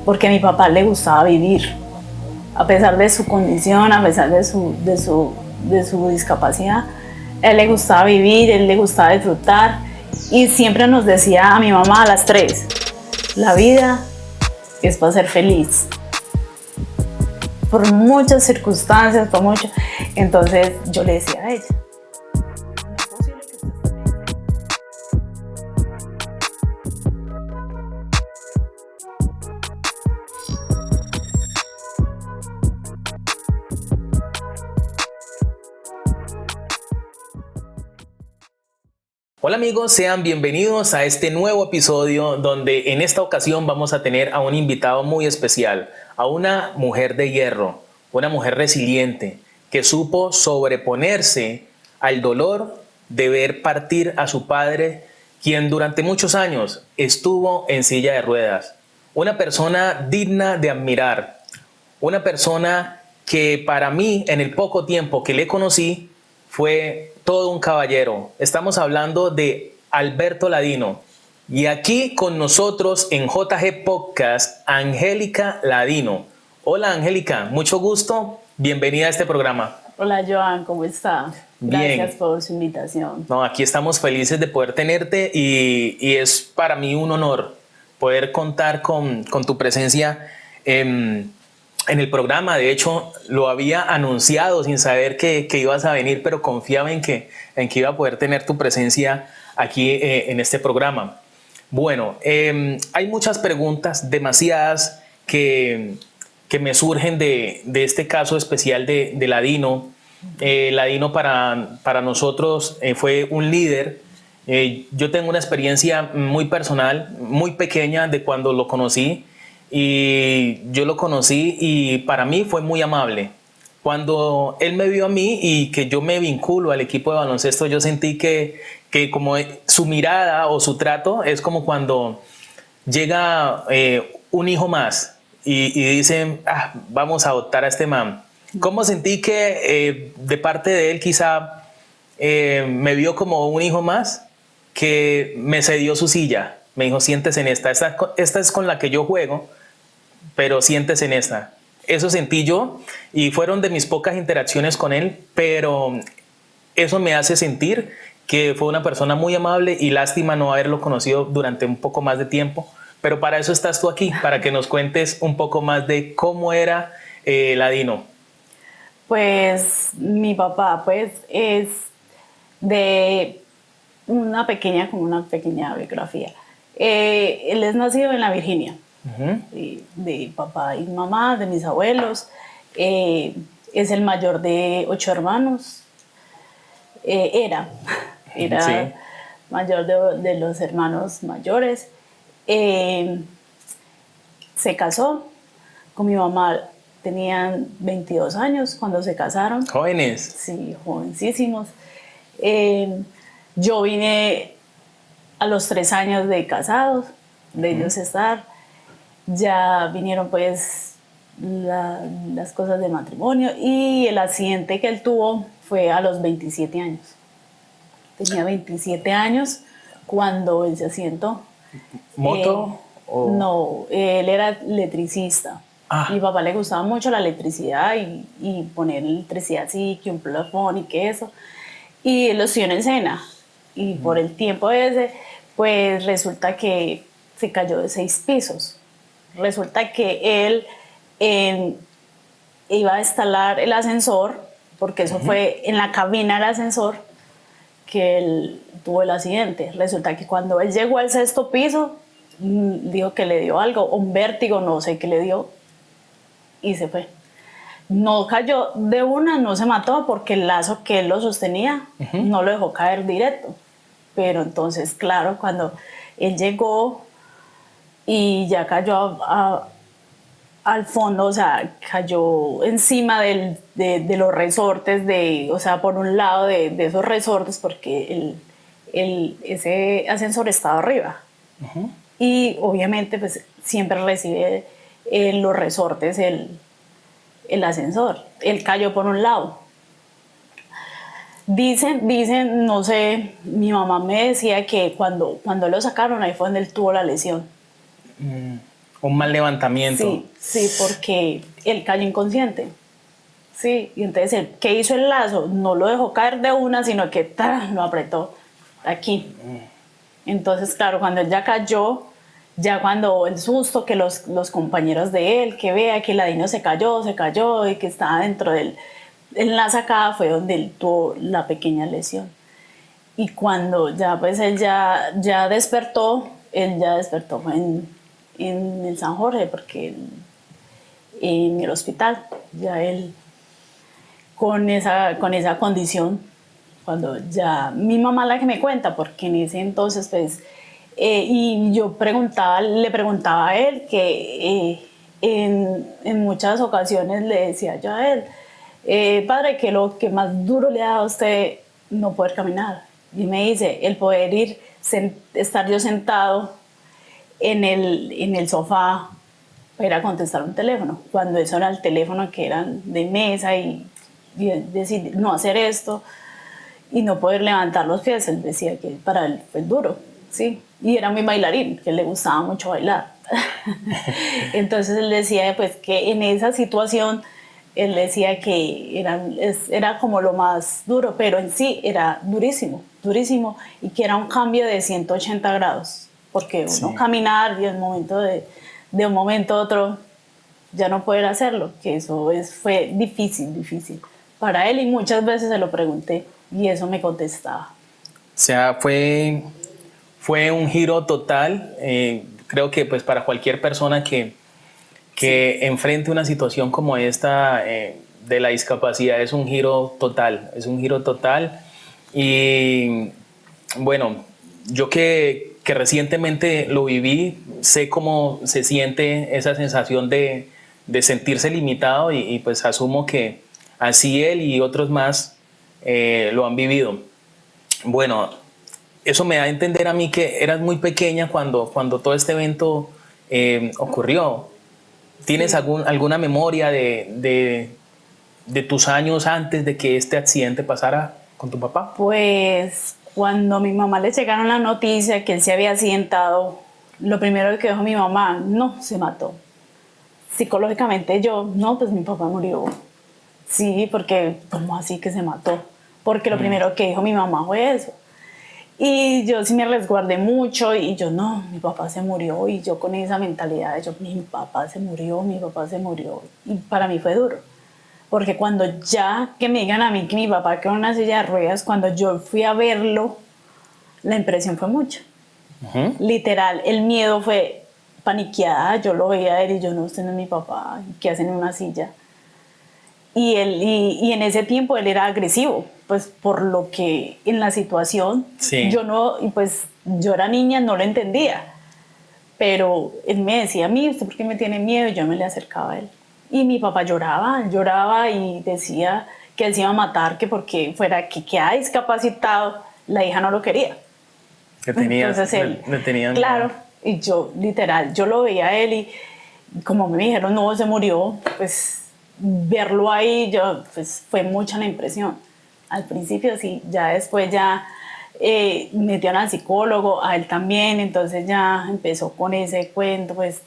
porque a mi papá le gustaba vivir, a pesar de su condición, a pesar de su discapacidad. A él le gustaba vivir, a él le gustaba disfrutar, y siempre nos decía a mi mamá, a las tres: la vida es para ser feliz, por muchas circunstancias, por mucho. Entonces yo le decía a ella: no es posible que usted esté bien. Hola amigos, sean bienvenidos a este nuevo episodio donde en esta ocasión vamos a tener a un invitado muy especial, a una mujer de hierro, una mujer resiliente que supo sobreponerse al dolor de ver partir a su padre, quien durante muchos años estuvo en silla de ruedas. Una persona digna de admirar, una persona que para mí en el poco tiempo que le conocí fue todo un caballero. Estamos hablando de Alberto Ladino. Y aquí con nosotros en JG Podcast, Angélica Ladino. Hola Angélica, mucho gusto. Bienvenida a este programa. Hola Joan, ¿cómo está? Bien. Gracias por su invitación. No, aquí estamos felices de poder tenerte y es para mí un honor poder contar con tu presencia en el programa. De hecho, lo había anunciado sin saber que ibas a venir, pero confiaba en que iba a poder tener tu presencia aquí en este programa. Bueno, hay muchas preguntas, demasiadas, que me surgen de este caso especial de Ladino. Ladino para nosotros fue un líder. Yo tengo una experiencia muy personal, muy pequeña de cuando lo conocí. Y yo lo conocí y para mí fue muy amable. Cuando él me vio a mí y que yo me vinculo al equipo de baloncesto, yo sentí que como su mirada o su trato es como cuando llega un hijo más y dicen: vamos a adoptar a este man. ¿Cómo sentí que de parte de él quizá me vio como un hijo más, que me cedió su silla? Me dijo: siéntese en esta es con la que yo juego, pero siéntese en esta. Eso sentí yo y fueron de mis pocas interacciones con él, pero eso me hace sentir que fue una persona muy amable y lástima no haberlo conocido durante un poco más de tiempo. Pero para eso estás tú aquí, para que nos cuentes un poco más de cómo era Ladino. Pues mi papá es de una pequeña biografía. Él es nacido en la Virginia, de papá y mamá, de mis abuelos. Es el mayor de 8 hermanos. Era Sí. mayor de los hermanos mayores. Se casó con mi mamá. Tenían 22 años cuando se casaron. Jóvenes. Sí, jovencísimos. Yo vine a los 3 años de casados, de ellos estar. Ya vinieron pues las cosas de matrimonio, y el accidente que él tuvo fue a los 27 años. Tenía 27 años cuando él se accidentó. ¿Moto? No, él era electricista. A mi papá le gustaba mucho la electricidad y poner electricidad así, que un plafón y que eso. Y él lo estudió en Sena. Y por el tiempo ese, pues resulta que se cayó de 6 pisos. Resulta que él iba a instalar el ascensor, porque eso fue en la cabina del ascensor que él tuvo el accidente. Resulta que cuando él llegó al 6º piso, dijo que le dio algo, un vértigo, no sé qué le dio, y se fue. No cayó de una, no se mató, porque el lazo que él lo sostenía no lo dejó caer directo. Pero entonces, claro, cuando él llegó y ya cayó al fondo, o sea, cayó encima de los resortes, o sea, por un lado de esos resortes, porque ese ascensor estaba arriba. Y obviamente pues siempre recibe los resortes el ascensor. Él cayó por un lado. Dicen, no sé, mi mamá me decía que cuando lo sacaron, ahí fue donde él tuvo la lesión. Un mal levantamiento. Sí, sí, porque él cayó inconsciente. Sí, y entonces él, ¿qué hizo el lazo? No lo dejó caer de una, sino que lo apretó aquí. Entonces, claro, cuando él ya cayó, ya cuando el susto que los compañeros de él, que vea que Ladino se cayó y que estaba dentro del... En la sacada fue donde él tuvo la pequeña lesión. Y cuando ya pues él ya despertó, fue en el San Jorge, porque en el hospital, ya él con esa condición, cuando ya mi mamá la que me cuenta, porque en ese entonces pues, y yo le preguntaba a él que en muchas ocasiones le decía yo a él, padre, que lo que más duro le da a usted no poder caminar. Y me dice, el poder estar yo sentado en el sofá para ir a contestar un teléfono, cuando eso era el teléfono que eran de mesa y decir no hacer esto y no poder levantar los pies. Él decía que para él fue duro, ¿sí? Y era muy bailarín, que le gustaba mucho bailar. Entonces él decía pues que en esa situación él decía que era como lo más duro, pero en sí era durísimo, durísimo, y que era un cambio de 180 grados, porque uno caminar y el momento de un momento a otro ya no poder hacerlo, que eso fue difícil para él, y muchas veces se lo pregunté y eso me contestaba. O sea, fue un giro total. Creo que pues para cualquier persona que enfrente una situación como esta de la discapacidad es un giro total. Y bueno, yo que recientemente lo viví, sé cómo se siente esa sensación de sentirse limitado y pues asumo que así él y otros más lo han vivido. Bueno, eso me da a entender a mí que eras muy pequeña cuando todo este evento ocurrió. ¿Tienes alguna memoria de tus años antes de que este accidente pasara con tu papá? Pues cuando a mi mamá le llegaron la noticia que él se había accidentado, lo primero que dijo mi mamá, no, se mató. Psicológicamente yo, no, pues mi papá murió. Sí, porque, ¿cómo así que se mató? Porque lo primero que dijo mi mamá fue eso. Y yo sí me resguardé mucho y yo, no, mi papá se murió, y yo con esa mentalidad de mi papá se murió. Y para mí fue duro, porque cuando ya que me digan a mí que mi papá quedó en una silla de ruedas, cuando yo fui a verlo, la impresión fue mucha. Literal, el miedo fue paniqueada, yo lo veía a él y yo, no, usted no es mi papá, ¿qué hacen en una silla? Y en ese tiempo él era agresivo, pues por lo que en la situación, yo era niña, no lo entendía, pero él me decía a mí, ¿usted por qué me tiene miedo? Y yo me le acercaba a él. Y mi papá lloraba y decía que él se iba a matar, que porque fuera que queda discapacitado, la hija no lo quería. Entonces él, claro, y yo literal, yo lo veía a él y como me dijeron, no, se murió, pues verlo ahí, pues fue mucha la impresión. Al principio sí, ya después metieron al psicólogo, a él también, entonces ya empezó con ese cuento pues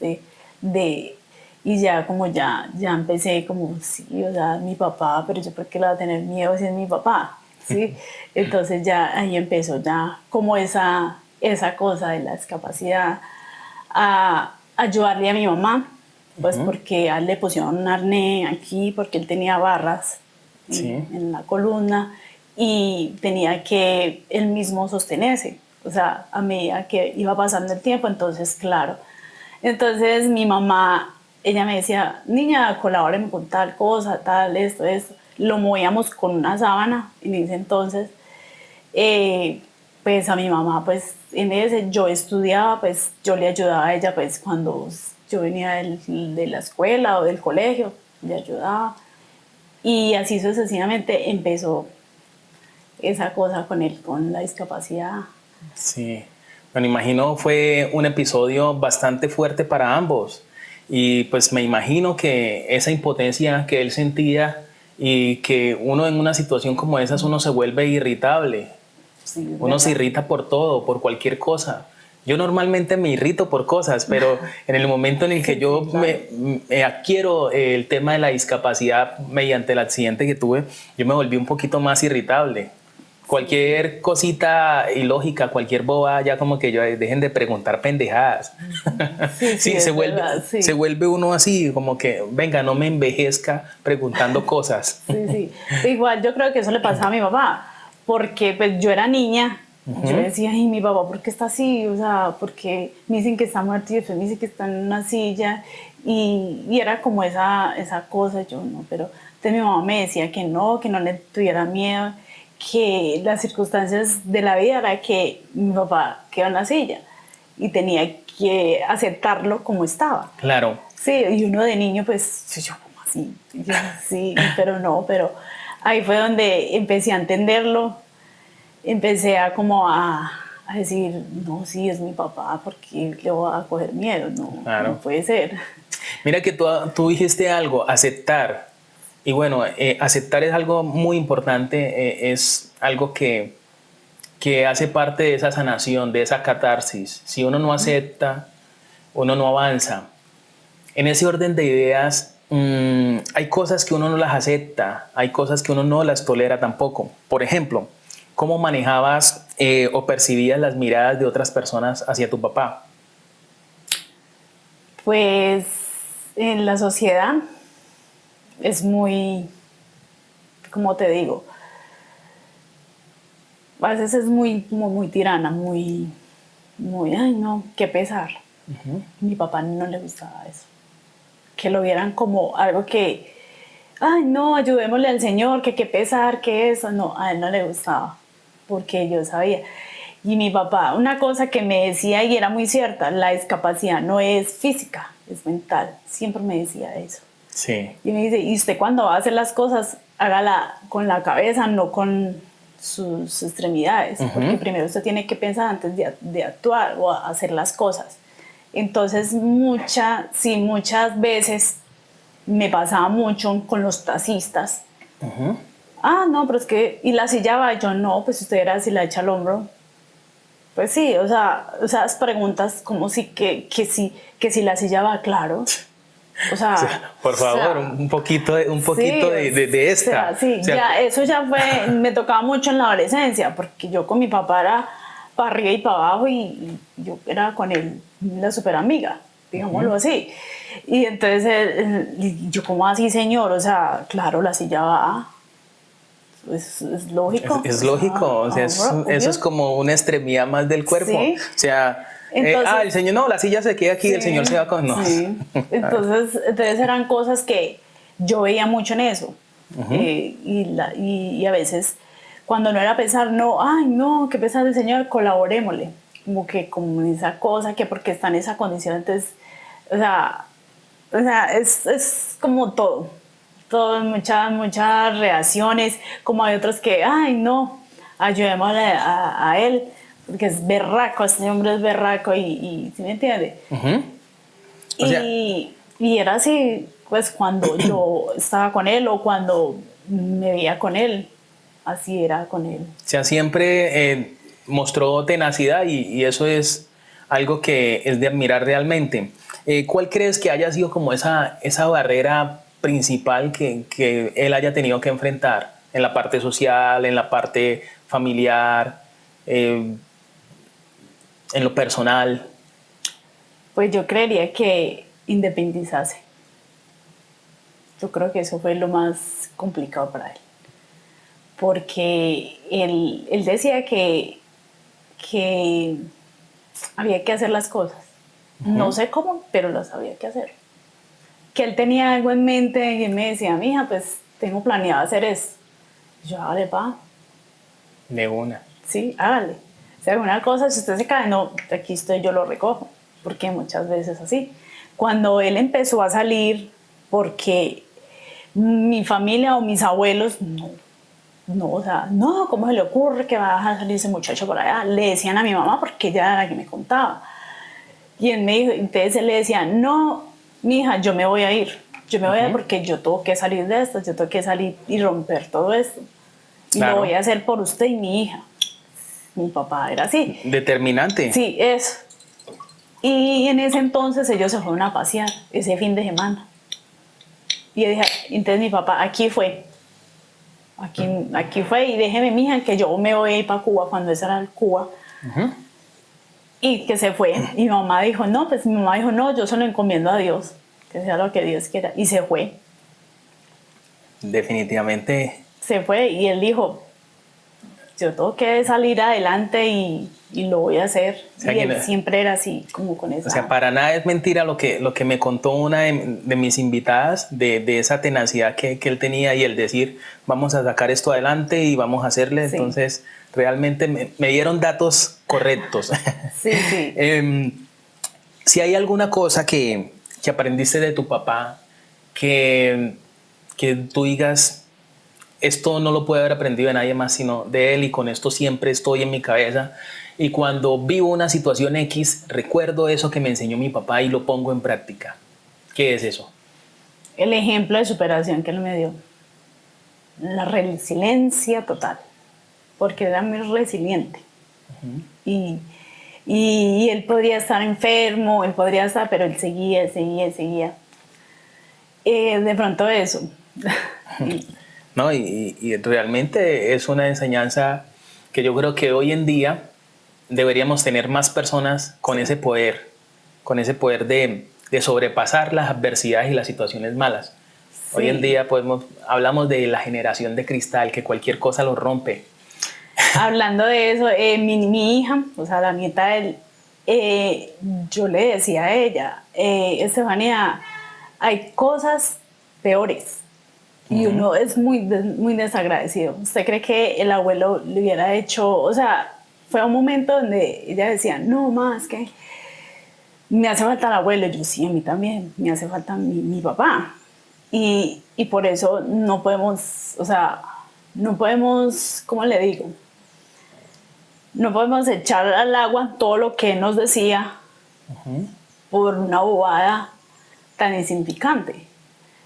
y ya como ya empecé como, sí, o sea, mi papá, pero yo por qué le voy a tener miedo si es mi papá, ¿sí? Entonces ya ahí empezó ya como esa cosa de la discapacidad a ayudarle a mi mamá, pues porque a él le pusieron un arnés aquí porque él tenía barras en la columna y tenía que él mismo sostenerse, o sea, a medida que iba pasando el tiempo, entonces claro. Entonces mi mamá, ella me decía, niña, colabóreme con tal cosa, tal, esto. Lo movíamos con una sábana en ese entonces. Pues a mi mamá, pues en ese yo estudiaba, pues yo le ayudaba a ella, pues cuando yo venía de la escuela o del colegio, le ayudaba. Y así sucesivamente empezó esa cosa con él, con la discapacidad. Sí, bueno, imagino fue un episodio bastante fuerte para ambos y pues me imagino que esa impotencia que él sentía y que uno en una situación como esa uno se vuelve irritable, Sí, uno se irrita por todo, por cualquier cosa. Yo normalmente me irrito por cosas, pero en el momento en el que yo me adquiero el tema de la discapacidad mediante el accidente que tuve, yo me volví un poquito más irritable. Cualquier cosita ilógica, cualquier boba, ya como que yo dejen de preguntar pendejadas. Sí, se vuelve uno así, como que, venga, no me envejezca preguntando cosas. Sí. Igual yo creo que eso le pasaba a mi papá, porque pues yo era niña. Yo decía, ay, mi papá, ¿por qué está así? O sea, porque me dicen que está muerto y después me dicen que está en una silla. Y era como esa cosa, yo no, pero entonces mi mamá me decía que no le tuviera miedo, que las circunstancias de la vida era que mi papá quedó en la silla y tenía que aceptarlo como estaba. Claro. Sí, y uno de niño, pues, yo como así, yo sí, pero ahí fue donde empecé a entenderlo. Empecé a como a decir, no, sí, es mi papá, porque le voy a coger miedo, no, claro. No puede ser. Mira que tú dijiste algo, aceptar, y bueno, aceptar es algo muy importante, es algo que hace parte de esa sanación, de esa catarsis. Si uno no acepta, uno no avanza. En ese orden de ideas, hay cosas que uno no las acepta, hay cosas que uno no las tolera tampoco. Por ejemplo, ¿cómo manejabas o percibías las miradas de otras personas hacia tu papá? Pues en la sociedad es muy, como te digo, a veces es muy tirana, muy, ay no, qué pesar. Mi papá no le gustaba eso. Que lo vieran como algo que, ay no, ayudémosle al Señor, que qué pesar, que eso. No, a él no le gustaba, porque yo sabía. Y mi papá, una cosa que me decía y era muy cierta, la discapacidad no es física, es mental. Siempre me decía eso. Sí. Y me dice, y usted cuando va a hacer las cosas, hágala con la cabeza, no con sus extremidades, porque primero usted tiene que pensar antes de actuar o hacer las cosas. Entonces muchas veces me pasaba mucho con los taxistas. Ah, no, pero es que, y la silla va, yo no, pues usted era si la echa al hombro. Pues sí, o sea, esas preguntas como si que si la silla va, claro. O sea, por favor, un poquito de esta. Eso ya fue, me tocaba mucho en la adolescencia, porque yo con mi papá era para arriba y para abajo y yo era con él la super amiga, digámoslo así. Y entonces yo como así, señor, o sea, claro, la silla va. Es lógico. Es lógico, o sea, eso es como una extremidad más del cuerpo. Sí. O sea, entonces, el señor, no, la silla se queda aquí, sí, el señor se va con... No. Sí. Entonces eran cosas que yo veía mucho en eso. Y a veces, cuando no era pesar, no, ay, no, qué pesar del señor, colaborémosle. Como esa cosa, que porque está en esa condición, entonces, o sea es como todo. Muchas reacciones, como hay otros que, ay no, ayudémosle a él, porque es berraco, este hombre es berraco y ¿sí me entiende? O sea, y era así, pues cuando yo estaba con él o cuando me veía con él, así era con él. O sea, siempre mostró tenacidad y eso es algo que es de admirar realmente. ¿Cuál crees que haya sido como esa barrera principal que él haya tenido que enfrentar en la parte social, en la parte familiar, en lo personal? Pues yo creería que independizarse. Yo creo que eso fue lo más complicado para él. Porque él decía que había que hacer las cosas. No sé cómo, pero las había que hacer. Que él tenía algo en mente y él me decía, mija, pues tengo planeado hacer eso. Yo, hágale, pa. De una. Sí, hágale. Si alguna cosa, si usted se cae, no, aquí estoy, yo lo recojo. Porque muchas veces así. Cuando él empezó a salir, porque mi familia o mis abuelos, o sea, no, ¿cómo se le ocurre que va a salir ese muchacho por allá? Le decían a mi mamá porque ella era la que me contaba. Y él me dijo, entonces él le decía, no, mija, yo me voy a ir. Yo me voy a ir porque yo tengo que salir de esto, yo tengo que salir y romper todo esto. Y claro, lo voy a hacer por usted y mi hija. Mi papá era así. Determinante. Sí, eso. Y en ese entonces ellos se fueron a pasear, ese fin de semana. Y yo dije, entonces mi papá, aquí fue y déjeme, mija, que yo me voy a ir para Cuba, cuando esa era Cuba. Y que se fue. Y mi mamá dijo, no, yo se lo encomiendo a Dios, que sea lo que Dios quiera. Y se fue. Definitivamente. Se fue y él dijo, yo tengo que salir adelante y lo voy a hacer. O sea, y él siempre era así, como con esa... O sea, para nada es mentira lo que me contó una de mis invitadas, de esa tenacidad que él tenía y el decir, vamos a sacar esto adelante y vamos a hacerle. Sí. Entonces, realmente me dieron datos correctos. Sí, sí. Si hay alguna cosa que aprendiste de tu papá, que tú digas, esto no lo puede haber aprendido de nadie más sino de él, y con esto siempre estoy en mi cabeza, y cuando vivo una situación X recuerdo eso que me enseñó mi papá y lo pongo en práctica. ¿Qué es eso? El ejemplo de superación que él me dio, la resiliencia total, porque era muy resiliente. Y él podría estar enfermo, pero él seguía. De pronto eso. No, y realmente es una enseñanza que yo creo que hoy en día deberíamos tener más personas con ese poder de sobrepasar las adversidades y las situaciones malas. Sí. Hoy en día hablamos de la generación de cristal, que cualquier cosa lo rompe. Hablando de eso, mi hija, o sea, la nieta de él, yo le decía a ella, Estefanía, hay cosas peores. Y uno es muy desagradecido. ¿Usted cree que el abuelo le hubiera hecho? O sea, fue un momento donde ella decía, no más, que me hace falta el abuelo. Yo sí, a mí también, me hace falta mi papá. Y por eso no podemos, ¿cómo le digo? No podemos echar al agua todo lo que nos decía por una bobada tan insignificante.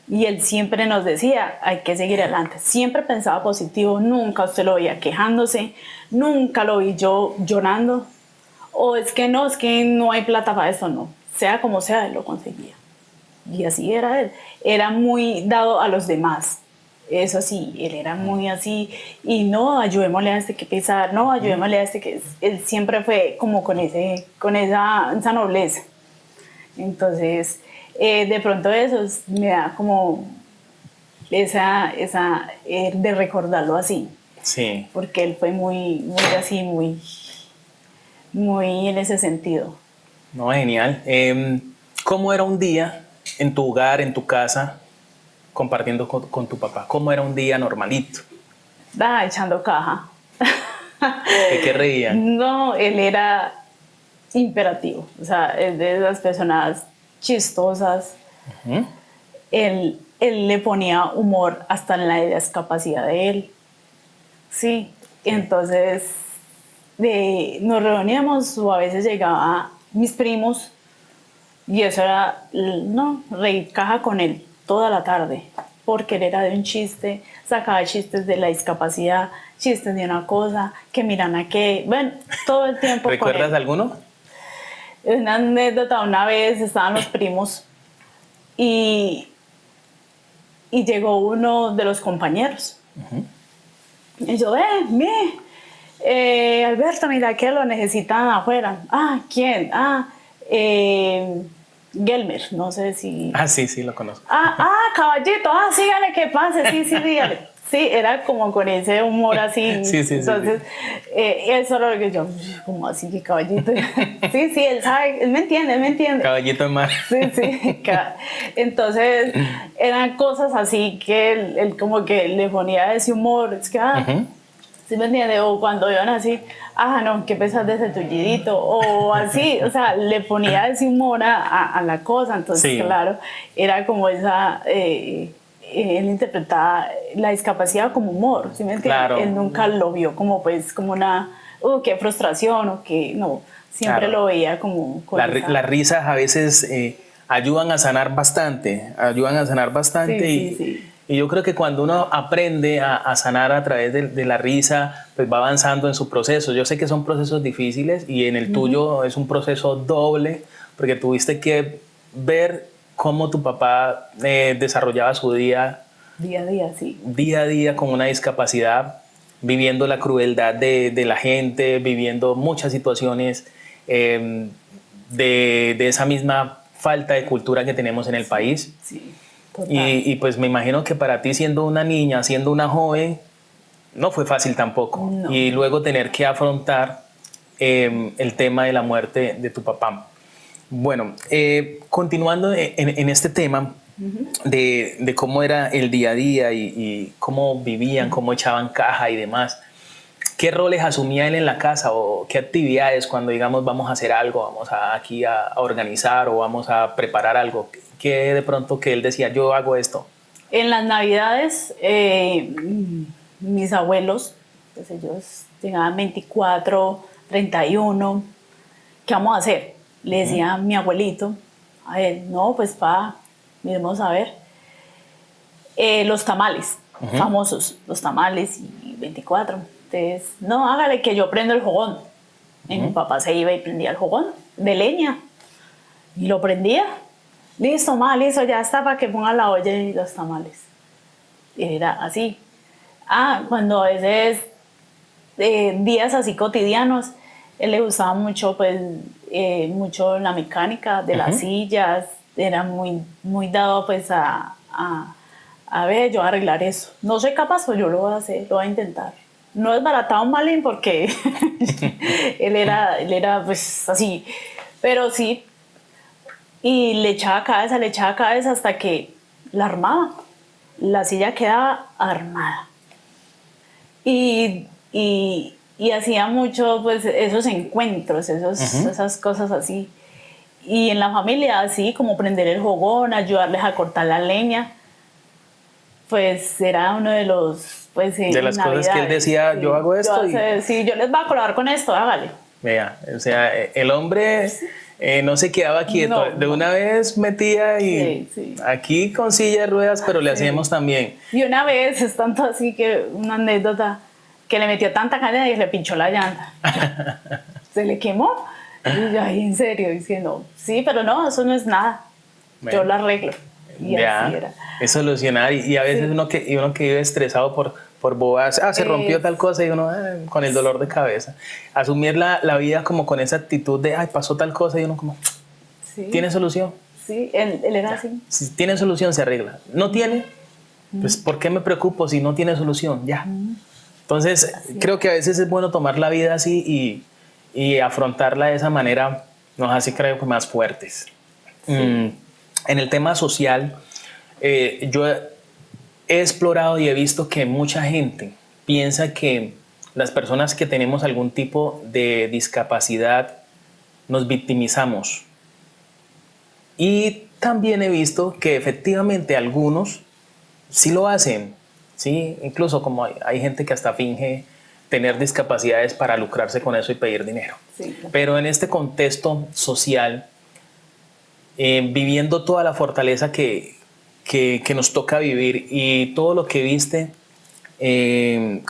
Y él siempre nos decía, hay que seguir adelante. Siempre pensaba positivo, nunca usted lo veía quejándose, nunca lo vi yo llorando. O es que no hay plata para eso, no. Sea como sea, él lo conseguía. Y así era él. Era muy dado a los demás. Eso sí, él era muy así. Y no, ayudémosle a este que pesar, no, ayudémosle a este que... Él siempre fue como con esa nobleza. Entonces... de pronto eso me da como esa de recordarlo así. Sí. Porque él fue muy así, muy en ese sentido. No, genial. ¿Cómo era un día en tu hogar, en tu casa, compartiendo con tu papá? ¿Cómo era un día normalito? Echando caja. ¿De qué reían? No, él era imperativo. O sea, es de esas personas chistosas. Él le ponía humor hasta en la discapacidad de él. Sí, entonces nos reuníamos o a veces llegaban mis primos y eso era, reír caja con él toda la tarde, porque él era de un chiste, sacaba chistes de la discapacidad, chistes de una cosa, que miran a qué, bueno, todo el tiempo. ¿Recuerdas alguno? Una anécdota, una vez estaban los primos y llegó uno de los compañeros. Y yo, Alberto, mira que lo necesitan afuera. ¿Quién? Gelmer, no sé si... Sí, lo conozco. Caballito, sígale que pase, sí, dígale. Sí, era como con ese humor así. Sí. Entonces, eso era lo que yo, como así que caballito. Sí, él sabe, él me entiende. Caballito más. Sí. Entonces, eran cosas así que él como que le ponía ese humor. Es que, ¿sí me entiende? O cuando iban así, no, qué pesar de ese tullidito. O así, o sea, le ponía ese humor a la cosa. Entonces, sí. Claro, era como esa... él interpretaba la discapacidad como humor, ¿sí me entiendes? Claro. Él nunca lo vio como una, qué frustración, o que no, siempre lo veía como... Las risas a veces ayudan a sanar bastante, Sí. Y yo creo que cuando uno aprende a sanar a través de la risa, pues va avanzando en su proceso. Yo sé que son procesos difíciles y en el tuyo es un proceso doble, porque tuviste que ver cómo tu papá desarrollaba su Día a día, sí. día a día con una discapacidad, viviendo la crueldad de la gente, viviendo muchas situaciones de esa misma falta de cultura que tenemos en el país. Sí, total. Y pues me imagino que para ti, siendo una niña, siendo una joven, no fue fácil tampoco. No. Y luego tener que afrontar el tema de la muerte de tu papá. Bueno, continuando en este tema de cómo era el día a día y cómo vivían, cómo echaban caja y demás, ¿qué roles asumía él en la casa o qué actividades cuando, digamos, vamos a hacer algo, vamos aquí a organizar o vamos a preparar algo? ¿Qué de pronto que él decía, yo hago esto? En las Navidades, mis abuelos, pues ellos llegaban 24, 31, ¿qué vamos a hacer? Le decía a mi abuelito, a él, no, pues pa, miremos a ver. Los tamales, famosos, los tamales y 24. Entonces, no, hágale que yo prendo el fogón. Y mi papá se iba y prendía el fogón de leña. Y lo prendía. Listo, ma, listo, ya está para que ponga la olla y los tamales. Y era así. Cuando a veces, días así cotidianos, él le gustaba mucho, pues, mucho la mecánica de las sillas. Era muy dado, pues, a ver, yo voy a arreglar eso. No soy capaz, pues yo lo voy a hacer, lo voy a intentar. No es baratado un malín porque él era, pues, así. Pero sí, y le echaba cabeza hasta que la armaba. La silla quedaba armada. Y hacía mucho, pues, esos encuentros, esas cosas así. Y en la familia, así como prender el fogón, ayudarles a cortar la leña, pues era uno de los, pues, de las cosas que él decía, sí, yo hago esto. Sí, yo les voy a colaborar con esto, hágale. Vea, o sea, el hombre no se quedaba quieto, de una vez metía y aquí con silla de ruedas, pero le hacíamos también. Y una vez, es tanto así que una anécdota, que le metió tanta caña y le pinchó la llanta. Se le quemó. Y yo ahí en serio diciendo, sí, pero no, eso no es nada. Bueno, yo lo arreglo. Y ya, así era. Es solucionar. Y a veces uno que vive estresado por bobadas, se rompió tal cosa y uno con el dolor de cabeza. Asumir la vida como con esa actitud de, pasó tal cosa y uno como, ¿tiene solución? Sí, él era así. Si tiene solución, se arregla. ¿No tiene? Pues ¿por qué me preocupo si no tiene solución? Ya. Entonces, creo que a veces es bueno tomar la vida así y afrontarla de esa manera nos hace, creo que, más fuertes. En el tema social, yo he explorado y he visto que mucha gente piensa que las personas que tenemos algún tipo de discapacidad nos victimizamos. Y también he visto que efectivamente algunos sí lo hacen, ¿sí? Incluso como hay gente que hasta finge tener discapacidades para lucrarse con eso y pedir dinero. Sí, claro. Pero en este contexto social, viviendo toda la fortaleza que nos toca vivir y todo lo que viste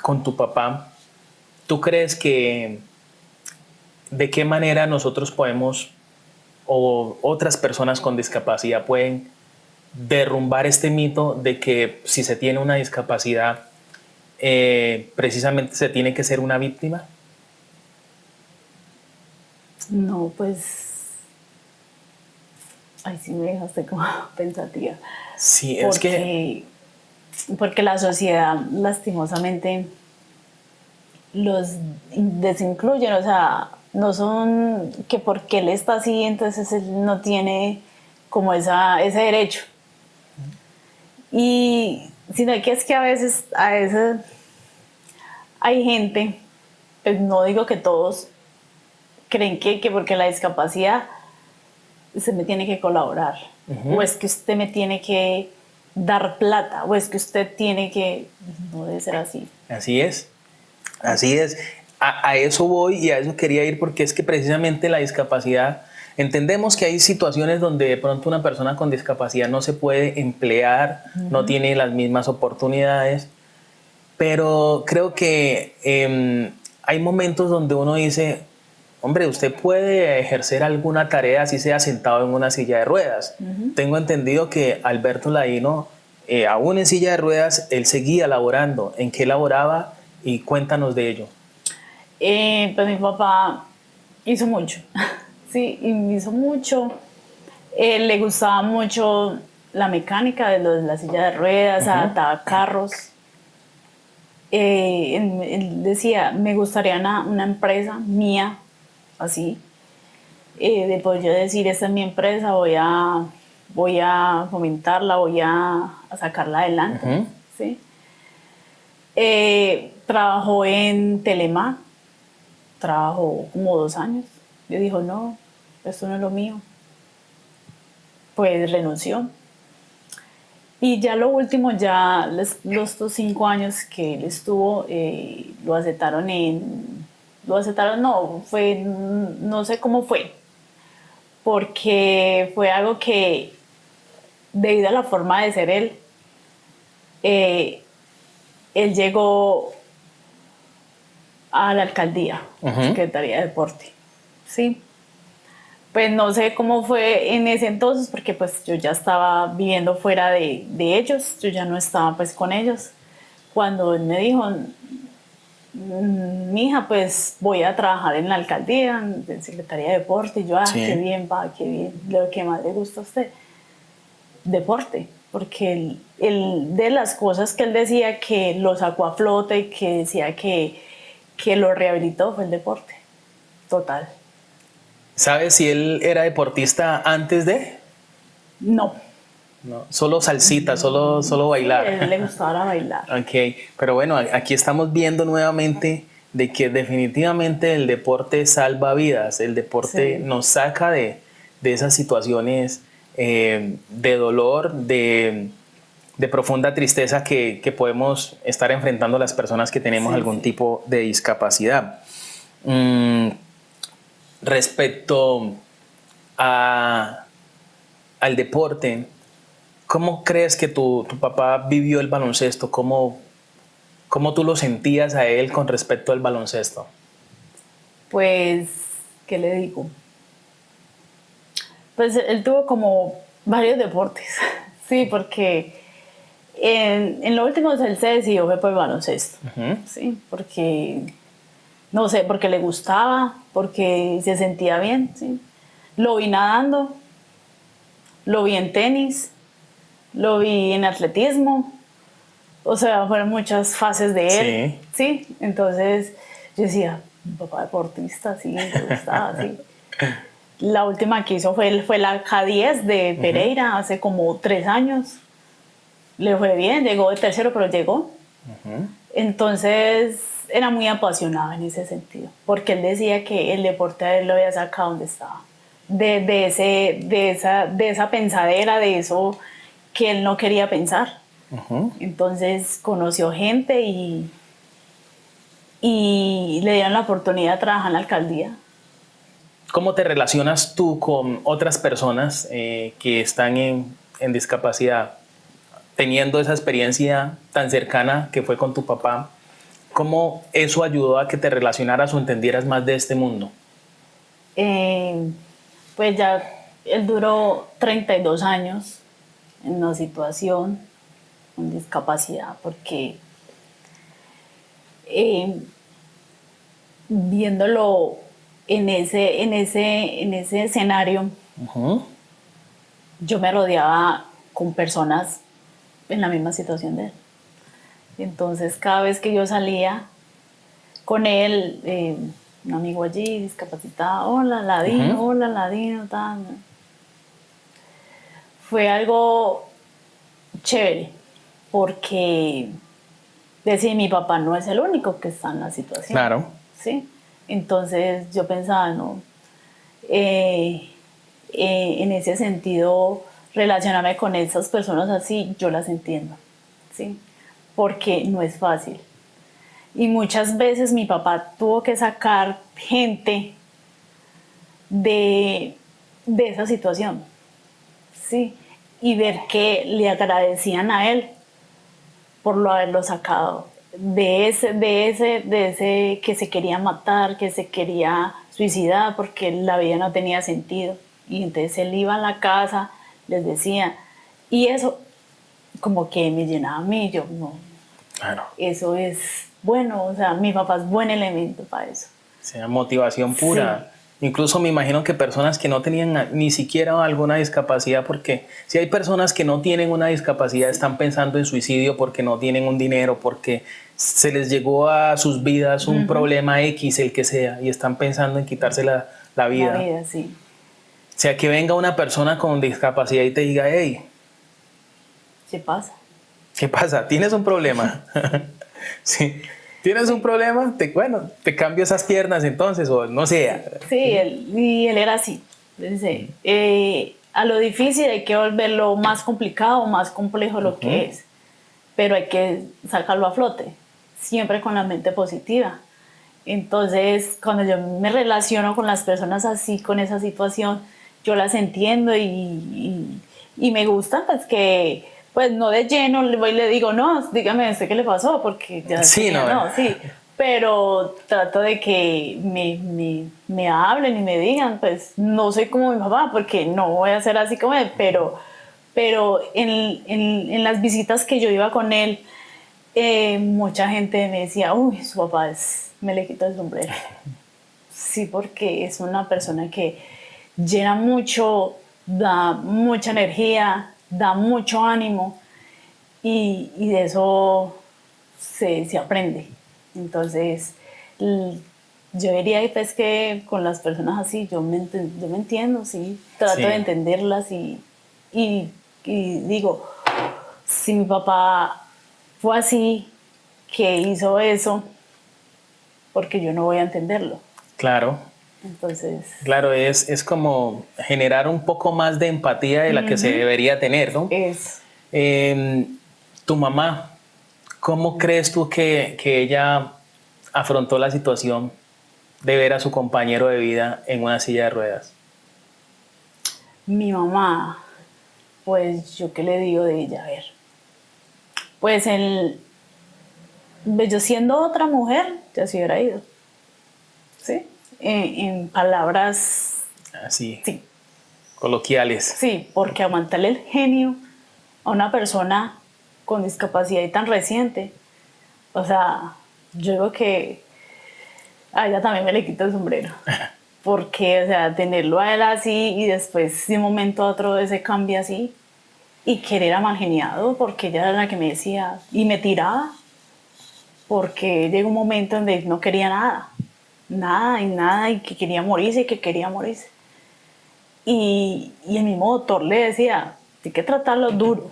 con tu papá, ¿tú crees que de qué manera nosotros podemos o otras personas con discapacidad pueden derrumbar este mito de que si se tiene una discapacidad precisamente se tiene que ser una víctima? No, pues... Ay, sí me dejaste como pensativa. Sí, es que... Porque la sociedad, lastimosamente, los desincluyen. O sea, no son que porque él está así, entonces él no tiene como ese derecho. Y sino que es que a veces hay gente, pues no digo que todos, creen que porque la discapacidad usted me tiene que colaborar, o es que usted me tiene que dar plata, o es que usted tiene que... No debe ser así. Así es, así es. A eso voy y a eso quería ir, porque es que precisamente la discapacidad, entendemos que hay situaciones donde de pronto una persona con discapacidad no se puede emplear, no tiene las mismas oportunidades, pero creo que hay momentos donde uno dice, hombre, usted puede ejercer alguna tarea así sea sentado en una silla de ruedas. Tengo entendido que Alberto Laino, aún en silla de ruedas, él seguía laborando. ¿En qué laboraba? Y cuéntanos de ello. Pues mi papá hizo mucho, sí, y hizo mucho. Le gustaba mucho la mecánica de la silla de ruedas, adaptaba carros. Él decía, me gustaría una empresa mía, así, de poder yo decir, esta es mi empresa, voy a fomentarla, voy a sacarla adelante. ¿Sí? Trabajó en Telemar, trabajó como 2 años. Yo dijo, no, esto no es lo mío. Pues renunció. Y ya lo último, los 5 años que él estuvo, lo aceptaron no sé cómo fue, porque fue algo que, debido a la forma de ser él llegó a la alcaldía, Secretaría de Deporte, ¿sí? Pues no sé cómo fue en ese entonces, porque pues yo ya estaba viviendo fuera de ellos, yo ya no estaba pues con ellos. Cuando él me dijo, mija, pues voy a trabajar en la alcaldía, en Secretaría de Deporte, y yo, Sí. qué bien, va, qué bien, lo que más le gusta a usted, deporte, porque de las cosas que él decía que lo sacó a flote y que decía que lo rehabilitó fue el deporte, total. ¿Sabes si él era deportista antes de? No. No, solo salsita, solo bailar. Sí, a él le gustaba bailar. Ok, pero bueno, aquí estamos viendo nuevamente de que definitivamente el deporte salva vidas, el deporte nos saca de esas situaciones de dolor, de profunda tristeza que podemos estar enfrentando las personas que tenemos algún tipo de discapacidad. Respecto al deporte, ¿cómo crees que tu papá vivió el baloncesto? ¿Cómo tú lo sentías a él con respecto al baloncesto? Pues, ¿qué le digo? Pues él tuvo como varios deportes, sí, porque en lo último él se decidió fue por el baloncesto, sí, porque, no sé, porque le gustaba, porque se sentía bien, sí. Lo vi nadando, lo vi en tenis, lo vi en atletismo, o sea, fueron muchas fases de él, sí. Entonces yo decía, mi papá deportista, sí, me gustaba, sí. La última que hizo fue la K10 de Pereira, hace como 3 años. Le fue bien, llegó de tercero, pero llegó. Entonces era muy apasionado en ese sentido, porque él decía que el deporte a él lo había sacado donde estaba. De esa pensadera, de eso que él no quería pensar. Entonces conoció gente y le dieron la oportunidad de trabajar en la alcaldía. ¿Cómo te relacionas tú con otras personas que están en discapacidad? Teniendo esa experiencia tan cercana que fue con tu papá, ¿cómo eso ayudó a que te relacionaras o entendieras más de este mundo? Pues ya él duró 32 años en una situación con discapacidad, porque viéndolo en ese escenario, yo me rodeaba con personas en la misma situación de él. Entonces cada vez que yo salía con él, un amigo allí discapacitado, hola Ladino, tal. Fue algo chévere, porque decir, mi papá no es el único que está en la situación. Claro. ¿Sí? Entonces yo pensaba, no, en ese sentido, relacionarme con esas personas así, yo las entiendo, ¿sí? Porque no es fácil. Y muchas veces mi papá tuvo que sacar gente de esa situación, ¿sí? Y ver que le agradecían a él por lo haberlo sacado de ese que se quería matar, que se quería suicidada porque la vida no tenía sentido. Y entonces él iba a la casa, les decía, y eso como que me llenaba a mí, yo no, Claro. eso es bueno, o sea, mi papá es buen elemento para eso. O sea, motivación pura. Incluso me imagino que personas que no tenían ni siquiera alguna discapacidad, porque si hay personas que no tienen una discapacidad, están pensando en suicidio porque no tienen un dinero, porque se les llegó a sus vidas un problema X, el que sea, y están pensando en quitarse la vida. La vida, sí. O sea, que venga una persona con discapacidad y te diga, hey, ¿Qué pasa? ¿qué pasa? ¿Tienes un problema? Sí. ¿Tienes un problema? Bueno, te cambio esas piernas entonces, o no sé. Sí, él era así. Dice, a lo difícil hay que volverlo más complicado, más complejo lo que es. Pero hay que sacarlo a flote, siempre con la mente positiva. Entonces, cuando yo me relaciono con las personas así, con esa situación, yo las entiendo y me gusta, pues que, pues no de lleno le voy y le digo, no, dígame usted qué le pasó, porque ya Sí, no. sí, pero trato de que me hablen y me digan, pues no soy como mi papá, porque no voy a ser así como él, pero en las visitas que yo iba con él, mucha gente me decía, uy, su papá me le quita el sombrero. Sí, porque es una persona que llena mucho, da mucha energía, da mucho ánimo y de eso se aprende. Entonces, yo diría pues, que con las personas así yo me entiendo, sí, trato de entenderlas y digo, si mi papá fue así, que hizo eso, porque yo no voy a entenderlo. Claro. Entonces. Claro, es como generar un poco más de empatía de la que se debería tener, ¿no? Es. Tu mamá, ¿cómo crees tú que ella afrontó la situación de ver a su compañero de vida en una silla de ruedas? Mi mamá, pues yo qué le digo de ella, a ver. Pues yo siendo otra mujer, ya se hubiera ido. ¿Sí? En palabras. Así. Sí. Coloquiales. Sí, porque aguantarle el genio a una persona con discapacidad y tan reciente, o sea, yo digo que a ella también me le quito el sombrero. Porque, o sea, tenerlo a él así y después de un momento a otro ese cambia así y querer a mal geniado, porque ella era la que me decía y me tiraba, porque llegó un momento donde no quería nada y que quería morirse. Y el mismo doctor le decía, hay que tratarlo duro,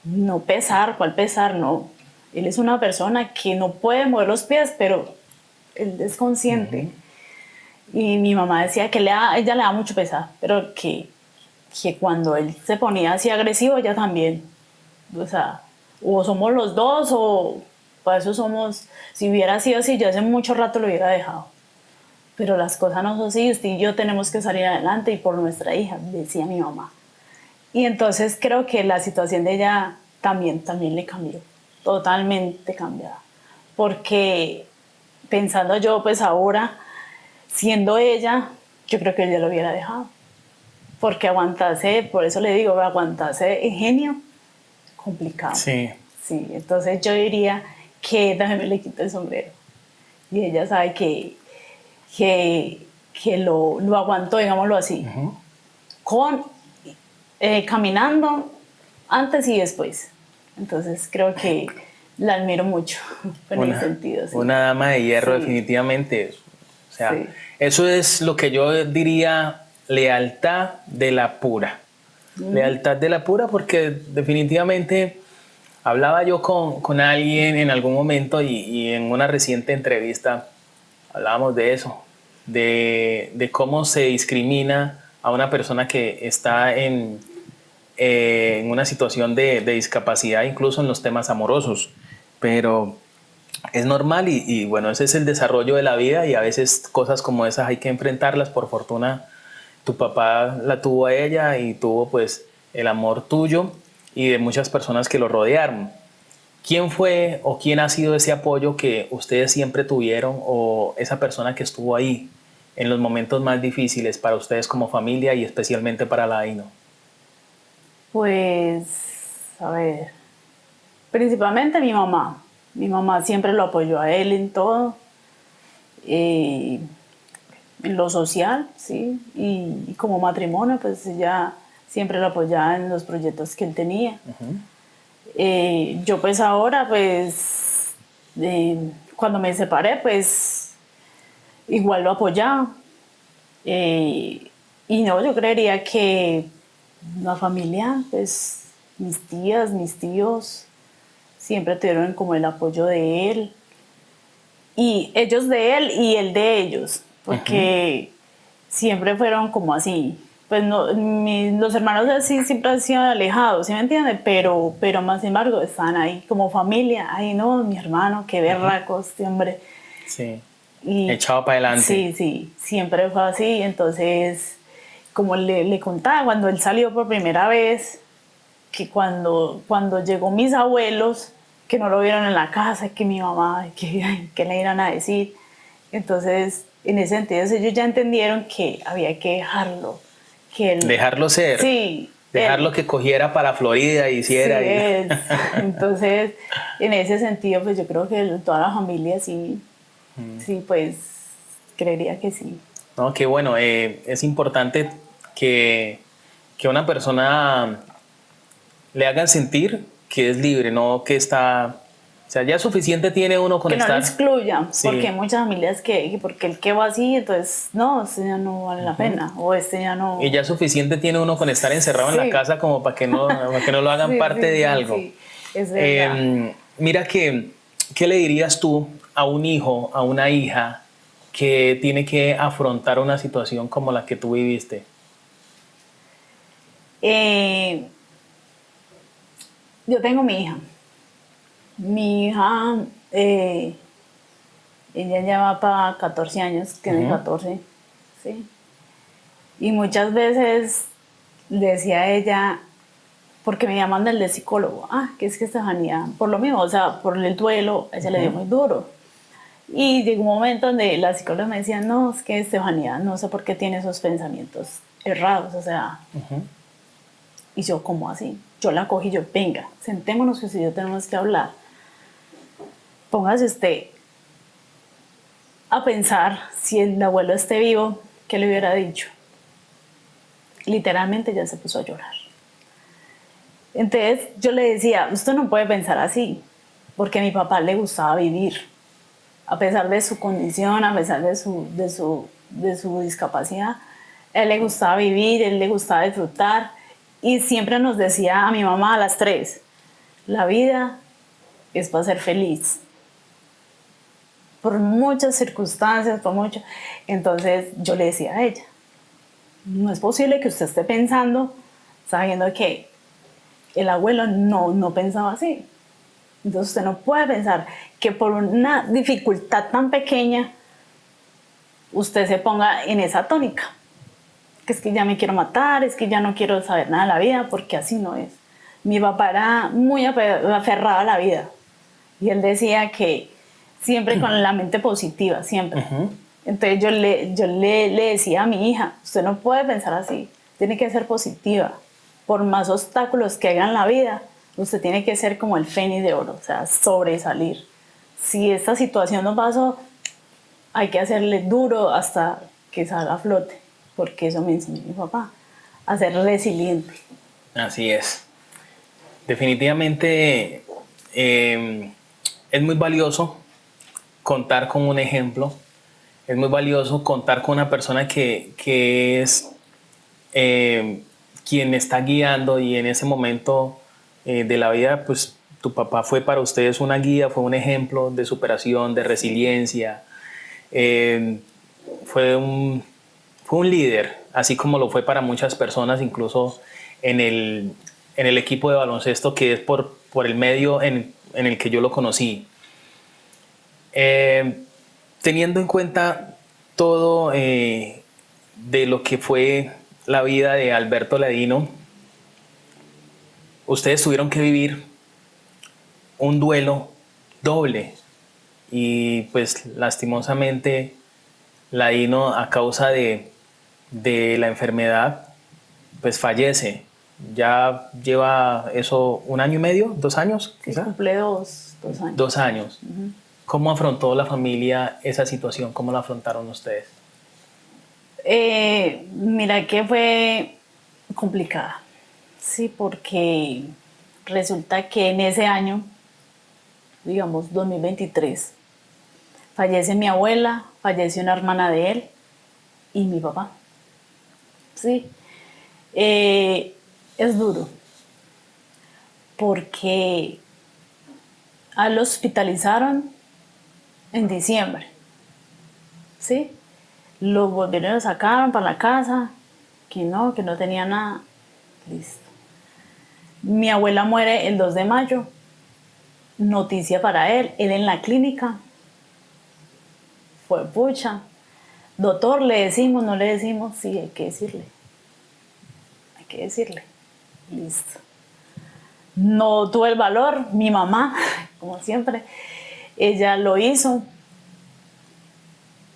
no pesar, ¿cuál pesar? No. Él es una persona que no puede mover los pies, pero él es consciente. Y mi mamá decía que ella le da mucho pesar, pero que cuando él se ponía así agresivo, ella también. O sea, o somos los dos o para eso somos. Si hubiera sido así, yo hace mucho rato lo hubiera dejado. Pero las cosas no son así, usted y yo tenemos que salir adelante y por nuestra hija, decía mi mamá. Y entonces creo que la situación de ella también le cambió, totalmente cambiada. Porque pensando yo, pues ahora, siendo ella, yo creo que ella lo hubiera dejado. Porque aguantarse, por eso le digo, aguantarse en genio, complicado. Sí. Sí, entonces yo diría que también me le quito el sombrero. Y ella sabe que lo aguantó, digámoslo así, caminando antes y después. Entonces creo que la admiro mucho en ese sentido. Sí. Una dama de hierro, sí. Definitivamente. O sea, sí. Eso es lo que yo diría lealtad de la pura. Lealtad de la pura, porque definitivamente hablaba yo con alguien en algún momento y en una reciente entrevista hablábamos de eso, de cómo se discrimina a una persona que está en una situación de discapacidad, incluso en los temas amorosos, pero es normal y bueno, ese es el desarrollo de la vida y a veces cosas como esas hay que enfrentarlas. Por fortuna tu papá la tuvo a ella y tuvo pues el amor tuyo y de muchas personas que lo rodearon. ¿Quién fue o quién ha sido ese apoyo que ustedes siempre tuvieron o esa persona que estuvo ahí en los momentos más difíciles para ustedes como familia y especialmente para Ladino? Pues, a ver, principalmente mi mamá. Mi mamá siempre lo apoyó a él en todo, en lo social, ¿sí? Y como matrimonio, pues ella siempre lo apoyaba en los proyectos que él tenía. Yo pues ahora, pues, cuando me separé, pues igual lo apoyaba. Y no, yo creería que la familia, pues mis tías, mis tíos, siempre tuvieron como el apoyo de él. Y ellos de él y él de ellos, porque siempre fueron como así. Pues no, los hermanos de él sí siempre han sido alejados, ¿sí me entiendes? Pero más sin embargo están ahí como familia. Ay, no, mi hermano, qué berraco este hombre. Sí. Y, echado para adelante. Sí, sí, siempre fue así. Entonces, como le contaba, cuando él salió por primera vez, que cuando llegó mis abuelos, que no lo vieron en la casa, que mi mamá, que le iban a decir. Entonces, en ese sentido, ellos ya entendieron que había que dejarlo. Que él, dejarlo ser. Sí. Dejarlo que cogiera para Florida y hiciera. Sí, entonces, en ese sentido, pues yo creo que toda la familia sí, sí, pues creería que sí. No, qué bueno. Es importante que una persona le hagan sentir que es libre, no que está... O sea, ya suficiente tiene uno con que estar... no lo excluyan, Sí. porque hay muchas familias que porque el que va así, entonces, no, este ya no vale la pena, o este ya no... Y ya suficiente tiene uno con estar encerrado en la casa como para que no lo hagan Sí, parte sí, de sí, algo. sí, es verdad. Mira que, ¿qué le dirías tú a un hijo, a una hija que tiene que afrontar una situación como la que tú viviste? Yo tengo mi hija. Mi hija, ella ya va para 14 años, tiene 14, ¿sí? Y muchas veces decía a ella, porque me llaman del psicólogo, que es que Estefanía, por lo mismo, o sea, por el duelo, a ella le dio muy duro. Y llegó un momento donde la psicóloga me decía, no, es que Estefanía, no sé por qué tiene esos pensamientos errados, o sea. Y yo, ¿cómo así? Yo la cogí y yo, venga, sentémonos que si yo tenemos que hablar. Póngase usted a pensar si el abuelo esté vivo, ¿qué le hubiera dicho? Literalmente ya se puso a llorar. Entonces yo le decía, usted no puede pensar así, porque a mi papá le gustaba vivir. A pesar de su condición, a pesar de su discapacidad, a él le gustaba vivir, a él le gustaba disfrutar. Y siempre nos decía a mi mamá a las 3, la vida es para ser feliz. Por muchas circunstancias, por mucho. Entonces yo le decía a ella, no es posible que usted esté pensando, sabiendo que el abuelo no pensaba así. Entonces usted no puede pensar que por una dificultad tan pequeña usted se ponga en esa tónica. Que es que ya me quiero matar, es que ya no quiero saber nada de la vida, porque así no es. Mi papá era muy aferrado a la vida. Y él decía que siempre con la mente positiva, siempre. Entonces yo le decía a mi hija, usted no puede pensar así, tiene que ser positiva. Por más obstáculos que haya en la vida, usted tiene que ser como el fénix de oro, o sea, sobresalir. Si esta situación no pasó, hay que hacerle duro hasta que salga a flote, porque eso me enseñó mi papá, a ser resiliente. Así es. Definitivamente es muy valioso contar con un ejemplo, es muy valioso contar con una persona que es quien está guiando, y en ese momento de la vida, pues tu papá fue para ustedes una guía, fue un ejemplo de superación, de resiliencia, fue un líder, así como lo fue para muchas personas, incluso en el equipo de baloncesto, que es por el medio en el que yo lo conocí. Teniendo en cuenta todo de lo que fue la vida de Alberto Ladino, ustedes tuvieron que vivir un duelo doble, y pues lastimosamente Ladino, a causa de la enfermedad, pues fallece. Ya lleva eso 1 año y medio, 2 años, Sí, quizá. cumple 2 años. 2 años. ¿Cómo afrontó la familia esa situación? ¿Cómo la afrontaron ustedes? Mira que fue complicada, sí, porque resulta que en ese año, digamos 2023, fallece mi abuela, fallece una hermana de él y mi papá, sí. Es duro, porque a lo hospitalizaron en diciembre, ¿sí? Lo volvieron a sacar para la casa, que no tenía nada. Listo. Mi abuela muere el 2 de mayo. Noticia para él en la clínica. Fue pucha. Doctor, ¿le decimos, no le decimos? Sí, hay que decirle. Hay que decirle. Listo. No tuve el valor, mi mamá, como siempre, ella lo hizo.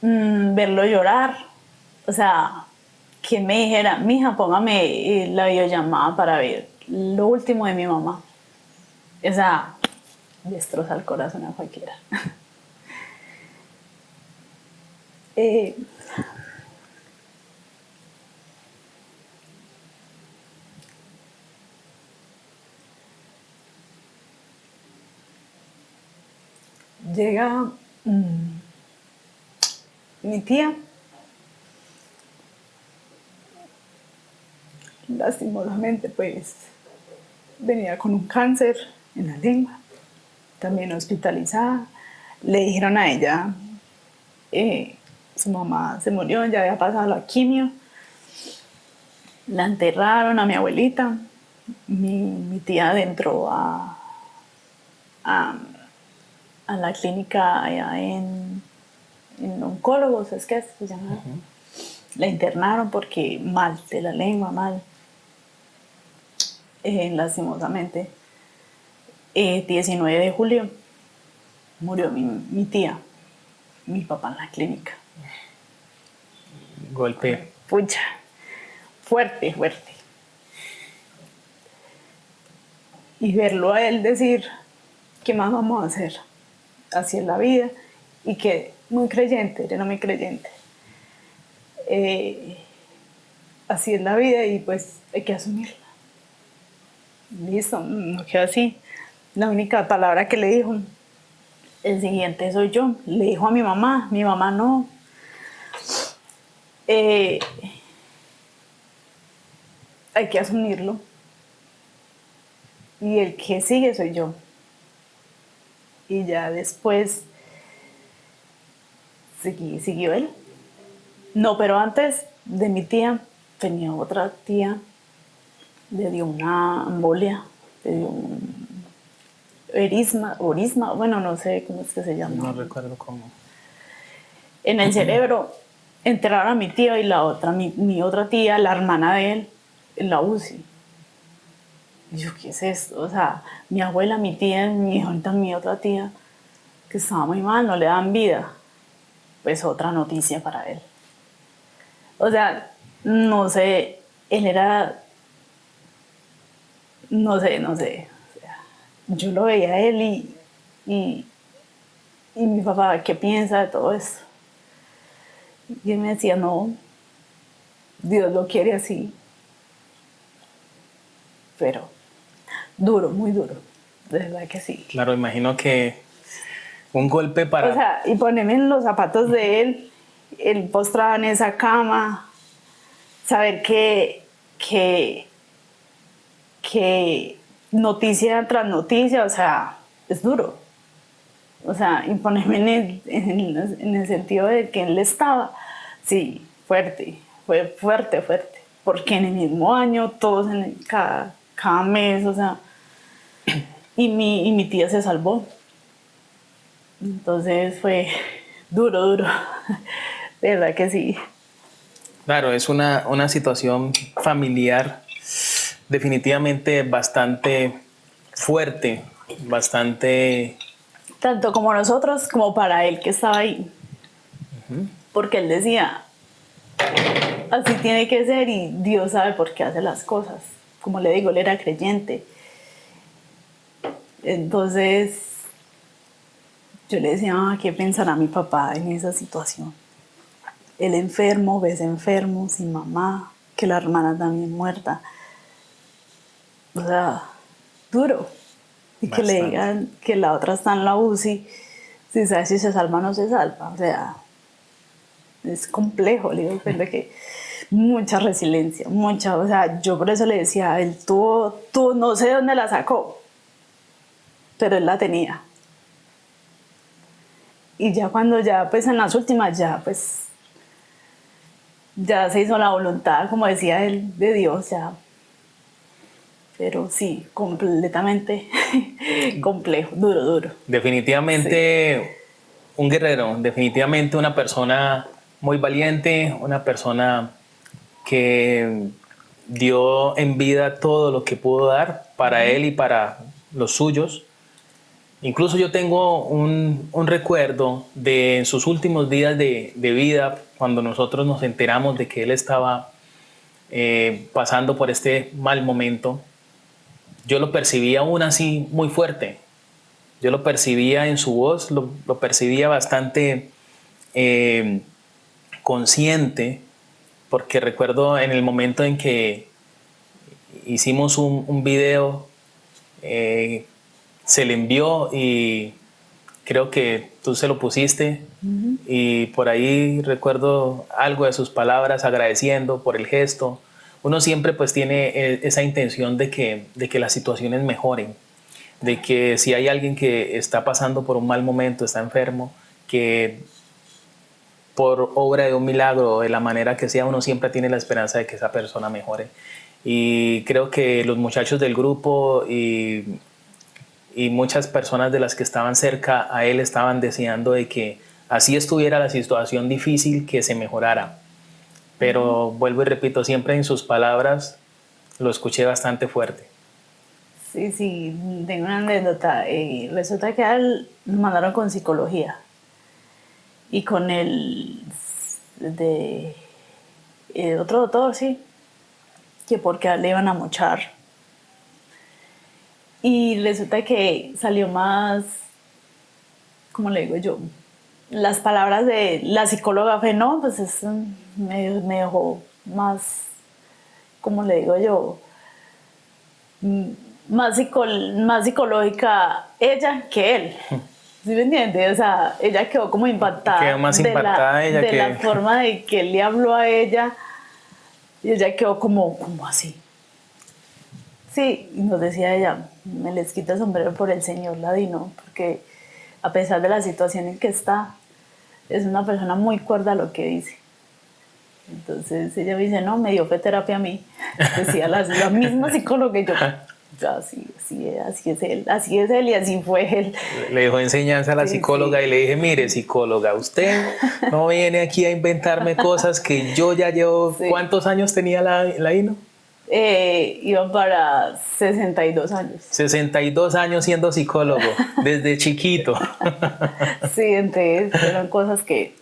Verlo llorar, o sea, que me dijera, mija, póngame la videollamada para ver lo último de mi mamá. O sea, destroza el corazón a cualquiera. eh, Llega mi tía, lastimosamente pues venía con un cáncer en la lengua, también hospitalizada. Le dijeron a ella, su mamá se murió, ya había pasado la quimio. La enterraron a mi abuelita. Mi tía entró a la clínica allá en oncólogos, es que se llama. La internaron porque mal de la lengua, mal. Lastimosamente. 19 de julio murió mi tía, mi papá en la clínica. Golpe. Pucha, fuerte, fuerte. Y verlo a él decir, ¿qué más vamos a hacer? Así es la vida. Y que muy creyente, era muy creyente. Así es la vida y pues hay que asumirla. Listo, no quedó así. La única palabra que le dijo, el siguiente soy yo. Le dijo a mi mamá no. Hay que asumirlo. Y el que sigue soy yo. Y ya después siguió él. No, pero antes de mi tía tenía otra tía, le dio una embolia, le dio un orisma, bueno, no sé cómo es que se llama. No recuerdo cómo. En el cerebro. Enterraron a mi tío y la otra, mi otra tía, la hermana de él, en la UCI. Y yo, ¿qué es esto? O sea, mi abuela, mi tía, ahorita mi otra tía, que estaba muy mal, no le dan vida. Pues otra noticia para él. O sea, no sé, él era, no sé. O sea, yo lo veía a él y mi papá, ¿qué piensa de todo esto? Y él me decía, no, Dios lo quiere así. Pero duro, muy duro, de verdad que sí. Claro, imagino que un golpe para... O sea, y ponerme en los zapatos de él postrado en esa cama, saber que noticia tras noticia, o sea, es duro. O sea, y ponerme en el sentido de que él estaba, sí, fuerte, fue fuerte. Porque en el mismo año, todos cada mes, o sea, y mi tía se salvó. Entonces fue duro, de verdad que sí. Claro, es una situación familiar definitivamente bastante fuerte, bastante... Tanto como nosotros, como para él que estaba ahí. porque él decía, así tiene que ser y Dios sabe por qué hace las cosas. Como le digo, él era creyente. Entonces yo le decía, ¿qué pensará mi papá en esa situación? Él enfermo, ves enfermo, sin mamá, que la hermana también muerta. O sea, duro. Y que le digan que la otra está en la UCI, si sabe si se salva o no se salva. O sea, es complejo. Le digo que mucha resiliencia, mucha. O sea, yo por eso le decía, él tuvo, no sé dónde la sacó, pero él la tenía. Y ya cuando ya, pues en las últimas, ya pues, ya se hizo la voluntad, como decía él, de Dios, ya. Pero sí, completamente complejo, duro. Definitivamente Sí. un guerrero, definitivamente una persona muy valiente, una persona que dio en vida todo lo que pudo dar para él y para los suyos. Incluso yo tengo un recuerdo de en sus últimos días de vida, cuando nosotros nos enteramos de que él estaba pasando por este mal momento. Yo lo percibía aún así muy fuerte. Yo lo percibía en su voz, lo percibía bastante consciente, porque recuerdo en el momento en que hicimos un video, se le envió y creo que tú se lo pusiste y por ahí recuerdo algo de sus palabras agradeciendo por el gesto. Uno siempre pues tiene esa intención de que las situaciones mejoren, de que si hay alguien que está pasando por un mal momento, está enfermo, que por obra de un milagro, de la manera que sea, uno siempre tiene la esperanza de que esa persona mejore. Y creo que los muchachos del grupo y muchas personas de las que estaban cerca a él estaban deseando de que así estuviera la situación difícil, que se mejorara. Pero vuelvo y repito, siempre en sus palabras lo escuché bastante fuerte. Sí, tengo una anécdota. Resulta que a él lo mandaron con psicología y con el de otro doctor, sí, que porque a él le iban a mochar. Y resulta que salió más, ¿cómo le digo yo? Las palabras de la psicóloga fue, no, pues eso me dejó más, ¿cómo le digo yo? Más psicológica ella que él. ¿Sí me entiendes? O sea, ella quedó como impactada. Quedó más impactada ella de que... la forma de que él le habló a ella. Y ella quedó como así. Sí, y nos decía ella, me les quita el sombrero por el señor Ladino, porque a pesar de la situación en que está, es una persona muy cuerda a lo que dice. Entonces ella me dice, no, me dio fe terapia a mí. Decía la misma psicóloga que yo, así es él y así fue él. Le dejó enseñanza a la psicóloga sí. Y le dije, mire psicóloga, usted no viene aquí a inventarme cosas que yo ya llevo... Sí. ¿Cuántos años tenía la INO? Iba para 62 años. 62 años siendo psicólogo, desde chiquito. Sí, entonces eran cosas que...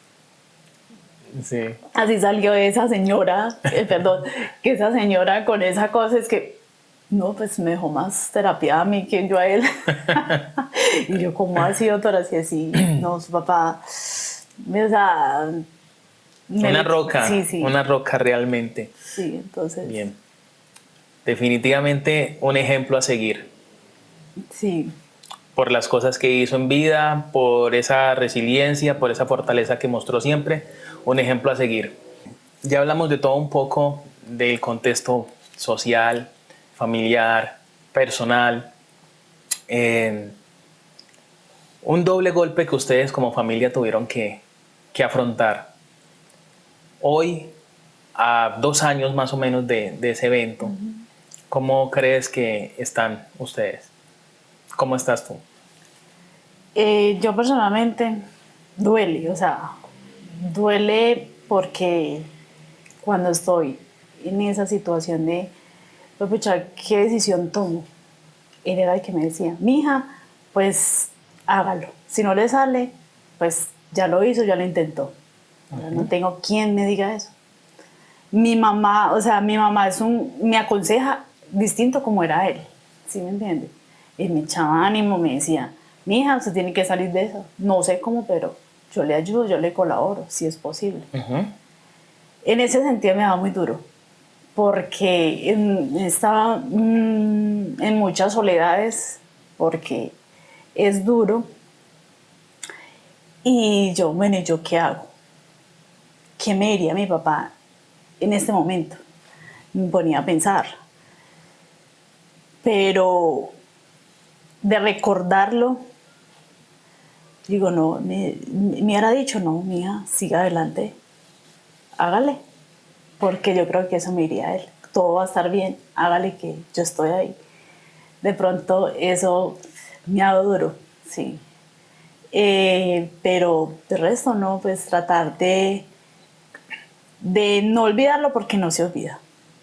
Sí. Así salió esa señora, perdón, que esa señora con esa cosa es que, no, pues me dejó más terapia a mí que yo a él. Y yo, ¿cómo ha sido, doctora? Así, no, su papá, o sea... Una roca, sí. Una roca realmente. Sí, entonces... Bien. Definitivamente un ejemplo a seguir. Sí. Por las cosas que hizo en vida, por esa resiliencia, por esa fortaleza que mostró siempre, un ejemplo a seguir. Ya hablamos de todo un poco, del contexto social, familiar, personal. Un doble golpe que ustedes como familia tuvieron que afrontar. Hoy, a 2 años más o menos de ese evento, ¿cómo crees que están ustedes? ¿Cómo estás tú? Yo personalmente duele, o sea, duele porque cuando estoy en esa situación de, pucha, ¿qué decisión tomo? Él era el que me decía, mija, pues hágalo. Si no le sale, pues ya lo hizo, ya lo intentó. No tengo quien me diga eso. Mi mamá, o sea, mi mamá me aconseja distinto como era él, ¿sí me entiende? Él me echaba ánimo, me decía, mija, usted tiene que salir de eso. No sé cómo, pero yo le ayudo, yo le colaboro, si es posible. En ese sentido me daba muy duro, porque estaba en muchas soledades, porque es duro. Y yo, bueno, ¿y yo qué hago? ¿Qué me diría mi papá en este momento? Me ponía a pensar. Pero de recordarlo, digo, no, me hubiera dicho, no, mija, siga adelante, hágale. Porque yo creo que eso me diría él. Todo va a estar bien, hágale que yo estoy ahí. De pronto eso me ha dado duro, sí. Pero de resto no, pues tratar de no olvidarlo porque no se olvida.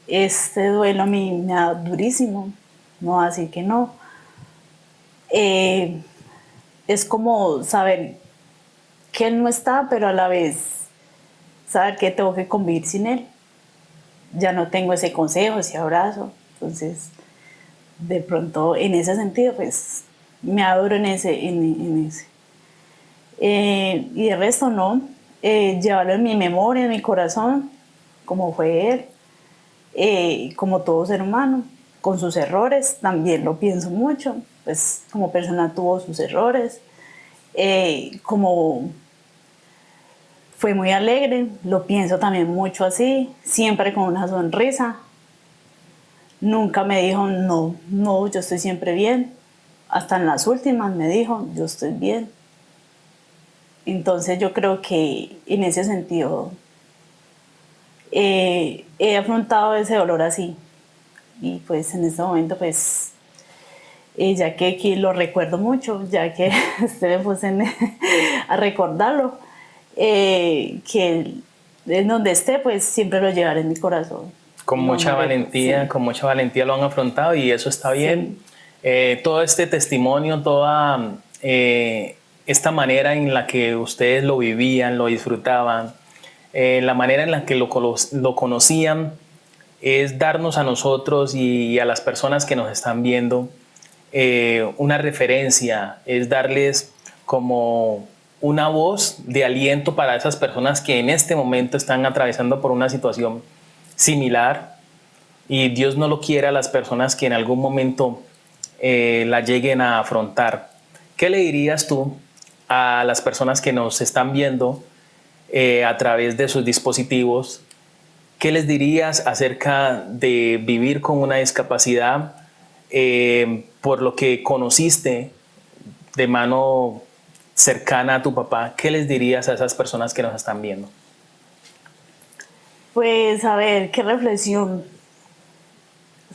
Este duelo a mí me da durísimo, no así que no. Es como saber que él no está, pero a la vez saber que tengo que convivir sin él. Ya no tengo ese consejo, ese abrazo. Entonces, de pronto, en ese sentido, pues me adoro en ese. Y de resto no, llevarlo en mi memoria, en mi corazón, como fue él, como todo ser humano, con sus errores, también lo pienso mucho, pues como persona tuvo sus errores, como fue muy alegre, lo pienso también mucho así, siempre con una sonrisa, nunca me dijo no, yo estoy siempre bien, hasta en las últimas me dijo yo estoy bien. Entonces yo creo que en ese sentido he afrontado ese dolor así. Y pues en este momento pues ya que aquí lo recuerdo mucho, ya que usted me puse a recordarlo, que en donde esté pues siempre lo llevaré en mi corazón. Con mucha valentía, sí. con mucha valentía lo han afrontado y eso está bien. Sí. Todo este testimonio, toda esta manera en la que ustedes lo vivían, lo disfrutaban, la manera en la que lo conocían, es darnos a nosotros y a las personas que nos están viendo una referencia, es darles como una voz de aliento para esas personas que en este momento están atravesando por una situación similar, y Dios no lo quiere a las personas que en algún momento la lleguen a afrontar. ¿Qué le dirías tú a las personas que nos están viendo a través de sus dispositivos? ¿Qué les dirías acerca de vivir con una discapacidad por lo que conociste de mano cercana a tu papá? ¿Qué les dirías a esas personas que nos están viendo? Pues a ver, qué reflexión.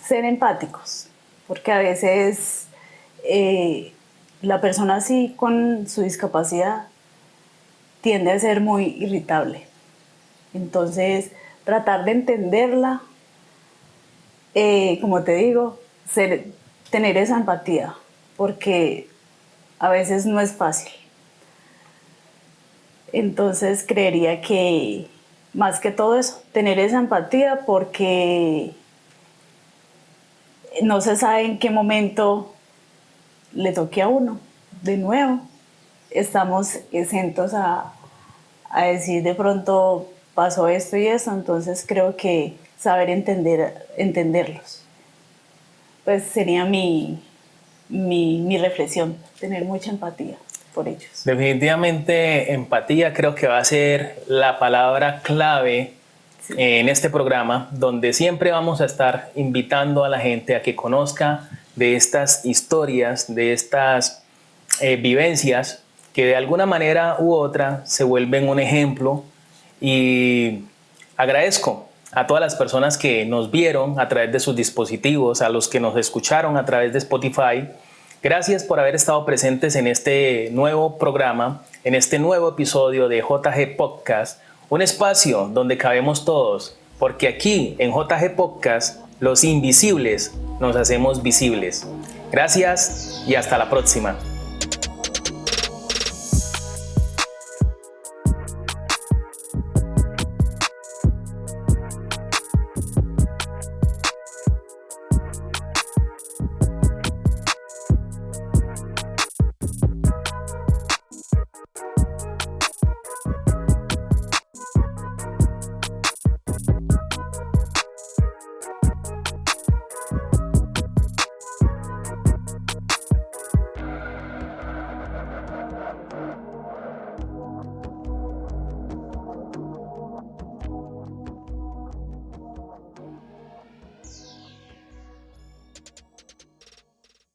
Ser empáticos, porque a veces la persona así con su discapacidad tiende a ser muy irritable. Entonces, tratar de entenderla, como te digo, tener esa empatía, porque a veces no es fácil. Entonces, creería que más que todo eso, tener esa empatía, porque no se sabe en qué momento le toque a uno de nuevo. Estamos exentos a decir de pronto pasó esto y eso, entonces creo que saber entenderlos. Pues sería mi reflexión, tener mucha empatía por ellos. Definitivamente empatía creo que va a ser la palabra clave en este programa, donde siempre vamos a estar invitando a la gente a que conozca de estas historias, de estas vivencias que de alguna manera u otra se vuelven un ejemplo. Y agradezco a todas las personas que nos vieron a través de sus dispositivos, a los que nos escucharon a través de Spotify. Gracias por haber estado presentes en este nuevo programa, en este nuevo episodio de JG Podcast, un espacio donde cabemos todos, porque aquí en JG Podcast los invisibles nos hacemos visibles. Gracias y hasta la próxima.